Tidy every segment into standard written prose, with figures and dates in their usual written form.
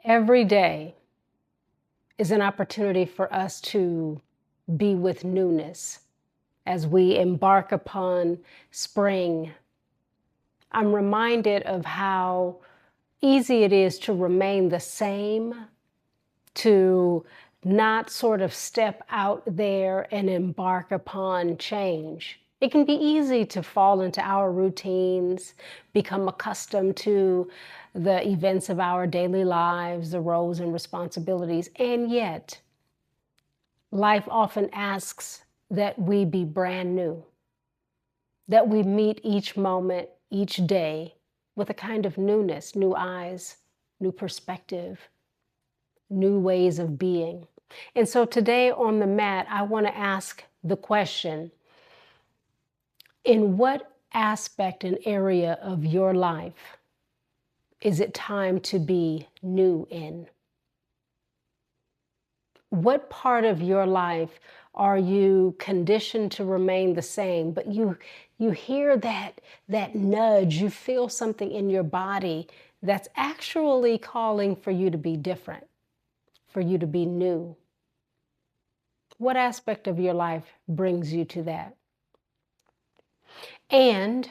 Every day is an opportunity for us to be with newness as we embark upon spring. I'm reminded of how easy it is to remain the same, to not sort of step out there and embark upon change. It can be easy to fall into our routines, become accustomed to the events of our daily lives, the roles and responsibilities, and yet life often asks that we be brand new, that we meet each moment, each day with a kind of newness, new eyes, new perspective, new ways of being. And so today on the mat, I want to ask the question, in what aspect and area of your life is it time to be new in? What part of your life are you conditioned to remain the same, but you hear that nudge, you feel something in your body that's actually calling for you to be different, for you to be new? What aspect of your life brings you to that? And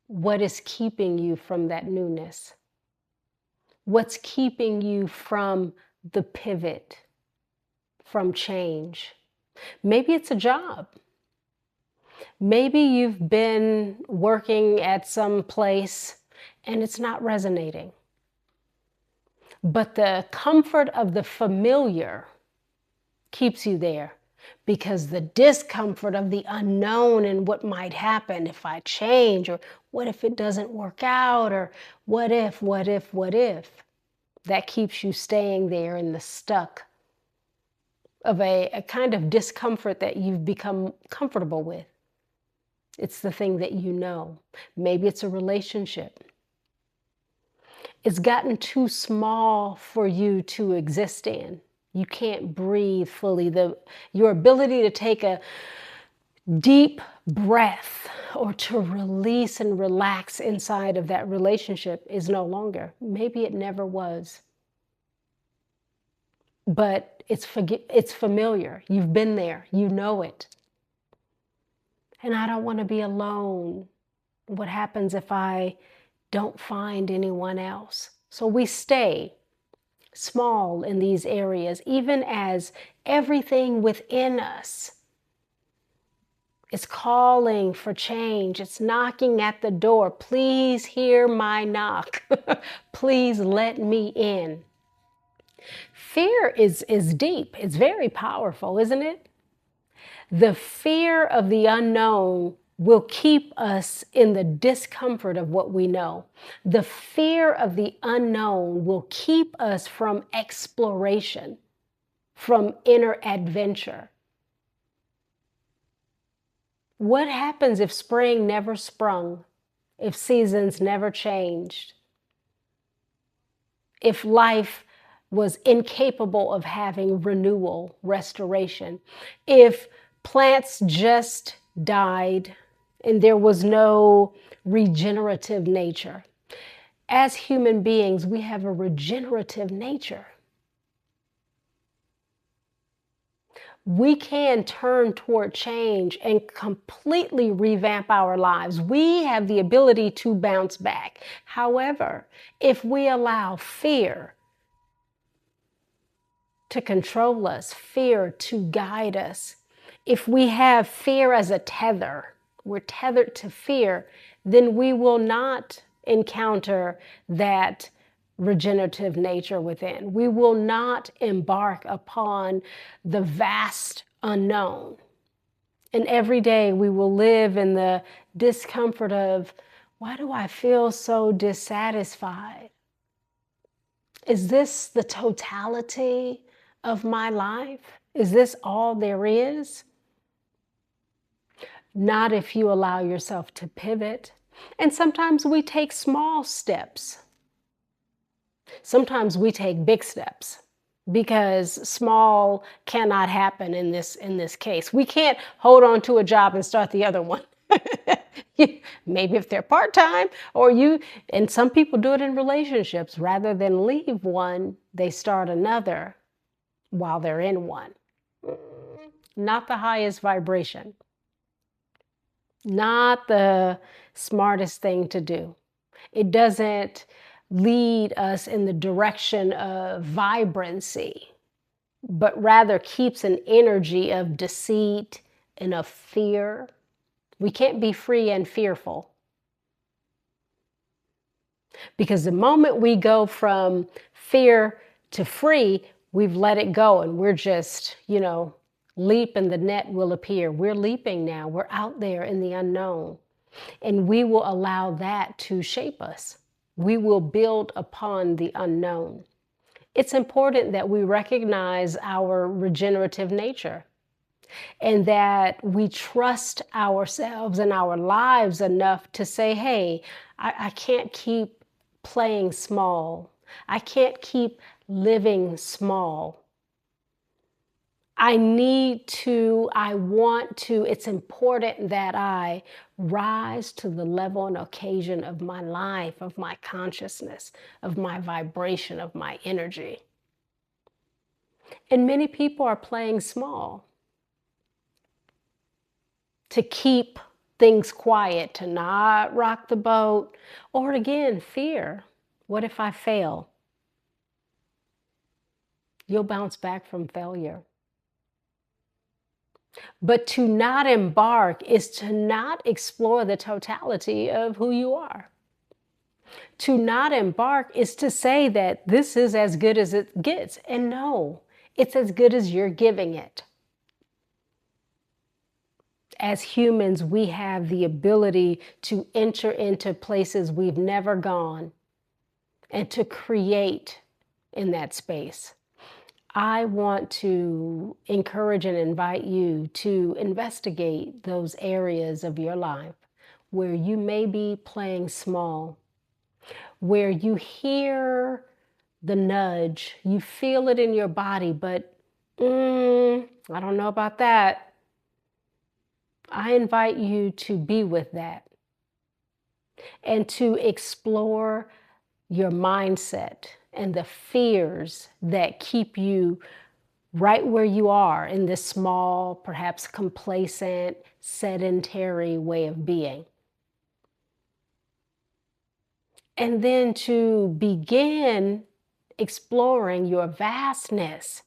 what is keeping you from that newness? What's keeping you from the pivot, from change? Maybe it's a job. Maybe you've been working at some place and it's not resonating. But the comfort of the familiar keeps you there, because the discomfort of the unknown and what might happen if I change, or what if it doesn't work out, or what if, that keeps you staying there in the stuck of a kind of discomfort that you've become comfortable with. It's the thing that you know. Maybe it's a relationship. It's gotten too small for you to exist in. You can't breathe fully. Your ability to take a deep breath or to release and relax inside of that relationship is no longer. Maybe it never was. But it's familiar. You've been there. You know it. And I don't want to be alone. What happens if I don't find anyone else? So we stay small in these areas, even as everything within us is calling for change. It's knocking at the door. Please hear my knock. Please let me in. Fear is deep. It's very powerful, isn't it? The fear of the unknown will keep us in the discomfort of what we know. The fear of the unknown will keep us from exploration, from inner adventure. What happens if spring never sprung? If seasons never changed? If life was incapable of having renewal, restoration? If plants just died and there was no regenerative nature? As human beings, we have a regenerative nature. We can turn toward change and completely revamp our lives. We have the ability to bounce back. However, if we allow fear to control us, fear to guide us, if we have fear as a tether, we're tethered to fear, then we will not encounter that regenerative nature within. We will not embark upon the vast unknown. And every day we will live in the discomfort of, why do I feel so dissatisfied? Is this the totality of my life? Is this all there is? Not if you allow yourself to pivot. And sometimes we take small steps. Sometimes we take big steps, because small cannot happen in this case. We can't hold on to a job and start the other one. Maybe if they're part-time, and some people do it in relationships. Rather than leave one, they start another while they're in one. Not the highest vibration. Not the smartest thing to do. It doesn't lead us in the direction of vibrancy, but rather keeps an energy of deceit and of fear. We can't be free and fearful. Because the moment we go from fear to free, we've let it go and we're just, leap and the net will appear. We're leaping now. We're out there in the unknown. And we will allow that to shape us. We will build upon the unknown. It's important that we recognize our regenerative nature and that we trust ourselves and our lives enough to say, hey, I can't keep playing small. I can't keep living small. I want to, it's important that I rise to the level and occasion of my life, of my consciousness, of my vibration, of my energy. And many people are playing small to keep things quiet, to not rock the boat, or again, fear. What if I fail? You'll bounce back from failure. But to not embark is to not explore the totality of who you are. To not embark is to say that this is as good as it gets. And no, it's as good as you're giving it. As humans, we have the ability to enter into places we've never gone and to create in that space. I want to encourage and invite you to investigate those areas of your life where you may be playing small, where you hear the nudge, you feel it in your body, but I don't know about that. I invite you to be with that and to explore your mindset and the fears that keep you right where you are in this small, perhaps complacent, sedentary way of being. And then to begin exploring your vastness.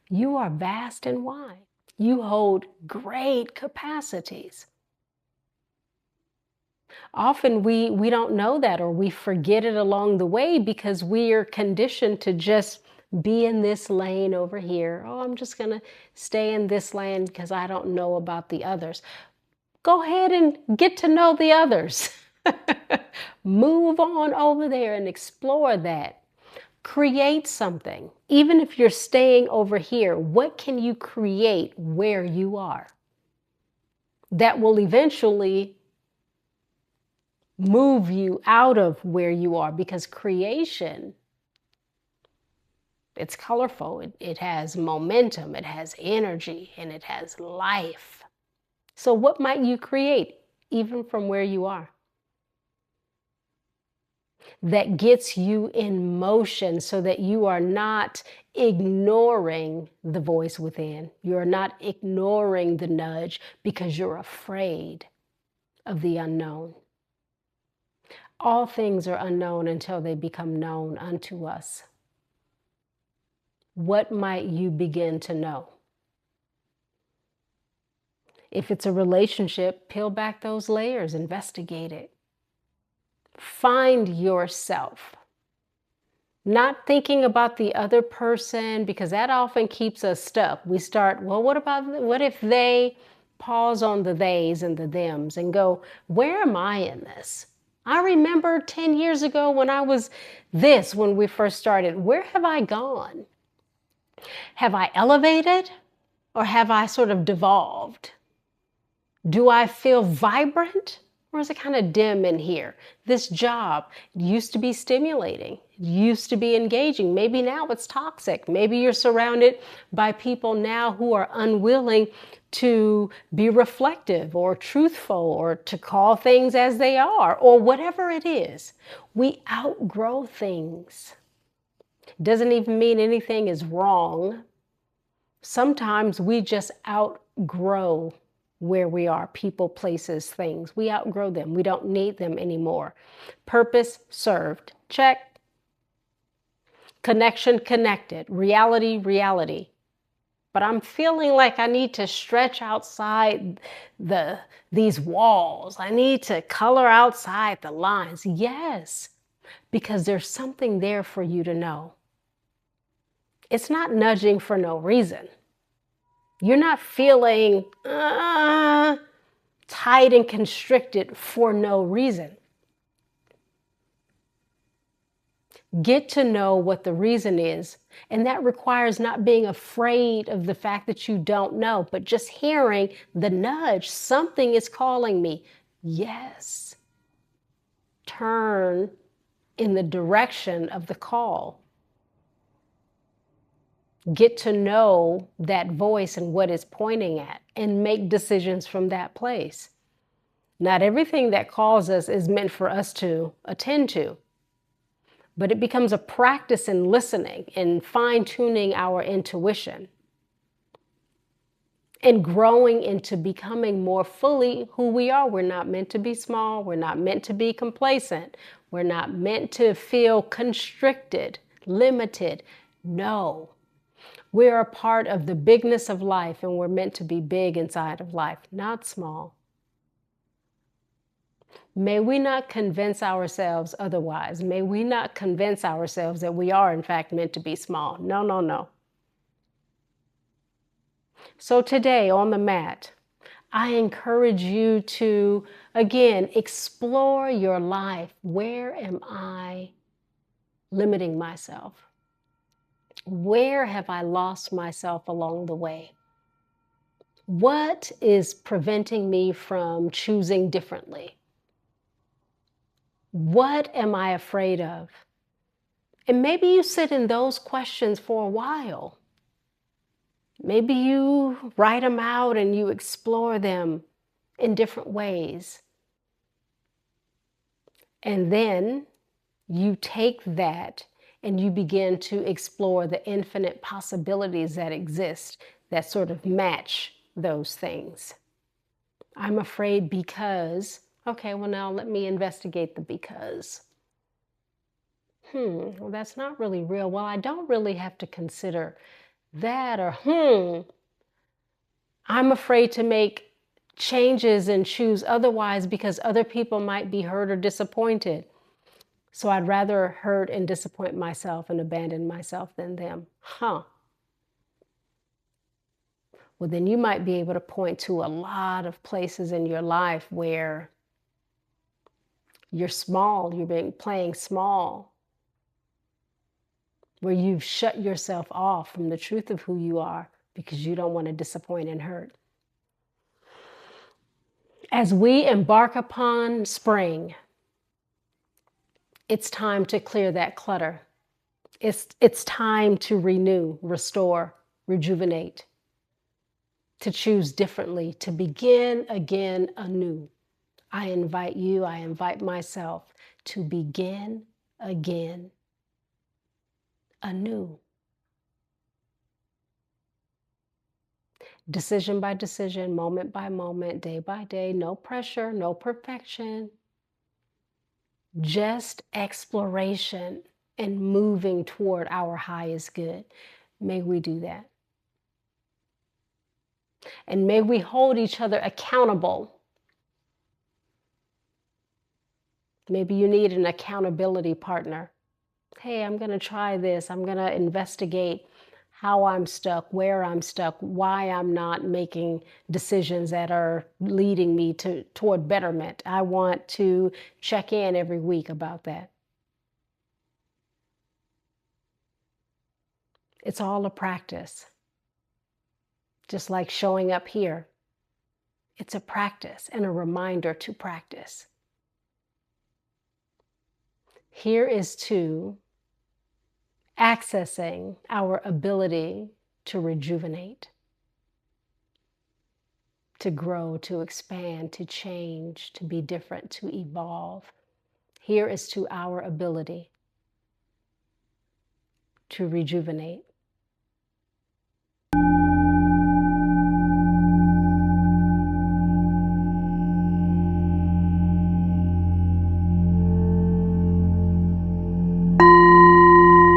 You are vast and wide. You hold great capacities. Often we don't know that, or we forget it along the way because we are conditioned to just be in this lane over here. Oh, I'm just going to stay in this lane because I don't know about the others. Go ahead and get to know the others. Move on over there and explore that. Create something. Even if you're staying over here, what can you create where you are that will eventually move you out of where you are? Because creation, it's colorful, it has momentum, it has energy, and it has life. So what might you create even from where you are that gets you in motion so that you are not ignoring the voice within? You're not ignoring the nudge because you're afraid of the unknown. All things are unknown until they become known unto us. What might you begin to know? If it's a relationship, peel back those layers, investigate it. Find yourself. Not thinking about the other person, because that often keeps us stuck. We start, well, what if they, pause on the theys and the thems and go, where am I in this? I remember 10 years ago when I was this, when we first started. Where have I gone? Have I elevated or have I sort of devolved? Do I feel vibrant Or is it kind of dim in here? This job used to be stimulating, used to be engaging. Maybe now it's toxic. Maybe you're surrounded by people now who are unwilling to be reflective or truthful or to call things as they are or whatever it is. We outgrow things. Doesn't even mean anything is wrong. Sometimes we just outgrow where we are, people, places, things. We outgrow them. We don't need them anymore. Purpose served. Check. Connection connected. Reality, reality. But I'm feeling like I need to stretch outside these walls. I need to color outside the lines. Yes, because there's something there for you to know. It's not nudging for no reason. You're not feeling tight and constricted for no reason. Get to know what the reason is. And that requires not being afraid of the fact that you don't know, but just hearing the nudge. Something is calling me. Yes. Turn in the direction of the call. Get to know that voice and what it's pointing at and make decisions from that place. Not everything that calls us is meant for us to attend to, but it becomes a practice in listening and fine-tuning our intuition and growing into becoming more fully who we are. We're not meant to be small. We're not meant to be complacent. We're not meant to feel constricted, limited. No. We're a part of the bigness of life, and we're meant to be big inside of life, not small. May we not convince ourselves otherwise. May we not convince ourselves that we are, in fact, meant to be small. No, no, no. So today on the mat, I encourage you to, again, explore your life. Where am I limiting myself? Where have I lost myself along the way? What is preventing me from choosing differently? What am I afraid of? And maybe you sit in those questions for a while. Maybe you write them out and you explore them in different ways. And then you take that and you begin to explore the infinite possibilities that exist that sort of match those things. I'm afraid because, okay, well now let me investigate the because. Well, that's not really real. Well, I don't really have to consider that, or I'm afraid to make changes and choose otherwise because other people might be hurt or disappointed. So I'd rather hurt and disappoint myself and abandon myself than them. Well, then you might be able to point to a lot of places in your life where you're small, you're playing small, where you've shut yourself off from the truth of who you are because you don't want to disappoint and hurt. As we embark upon spring, it's time to clear that clutter. It's time to renew, restore, rejuvenate, to choose differently, to begin again anew. I invite you, I invite myself to begin again anew. Decision by decision, moment by moment, day by day, no pressure, no perfection. Just exploration and moving toward our highest good. May we do that. And may we hold each other accountable. Maybe you need an accountability partner. Hey, I'm going to try this. I'm going to investigate how I'm stuck, where I'm stuck, why I'm not making decisions that are leading me toward betterment. I want to check in every week about that. It's all a practice. Just like showing up here. It's a practice and a reminder to practice. Here is to accessing our ability to rejuvenate, to grow, to expand, to change, to be different, to evolve. Here is to our ability to rejuvenate.